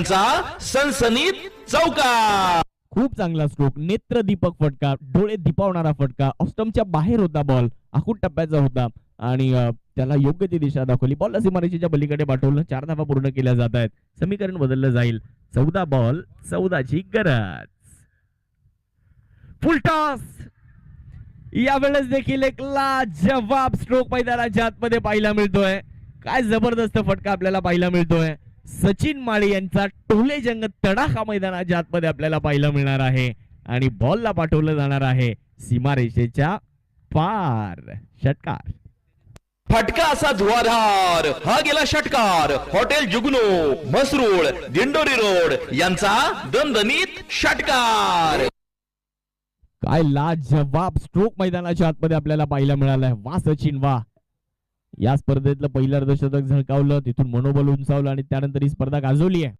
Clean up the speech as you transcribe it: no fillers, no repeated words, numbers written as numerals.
सनसनीत चौकार. खूप चांगला स्ट्रोक, नेत्रदीपक फटका, डोळे दिपावणारा फटका. ऑस्टमच्या बाहेर होता बॉल, आखूड टप्प्याचा होता आणि त्याला योग्य ती दिशा दाखवली. बॉलला सीमारेषेच्या पलीकडे पाठवलं. 4 धावा पूर्ण केल्या जात आहेत. समीकरण बदललं जाईल. 14 बॉल 14ची गरज. फुल टॉस. यावेळेस देखील एक लाजवाब स्ट्रोक मैदानाच्या आतमध्ये पाहायला मिळतोय. काय जबरदस्त फटका आपल्याला पाहायला मिळतोय. सचिन माळी यांचा टोले जंग तडाखा मैदानाच्या आतमध्ये आपल्याला पाहायला मिळणार आहे आणि बॉलला पाठवलं जाणार आहे सीमारेषेच्या पार. षटकार. फटका असा धुवाधार. हा गेला षटकार. हॉटेल जुगनू मसरूळ दिंडोरी रोड यांचा दणदणीत षटकार. काय लाजवाब स्ट्रोक मैदानाच्या आतमध्ये आपल्याला पाहायला मिळालाय. वा सचिन वा. या स्पर्धेतलं पहिलं अर्धशतक झळकावलं, तिथून मनोबल उंचावलं आणि त्यानंतर ही स्पर्धा गाजवली आहे.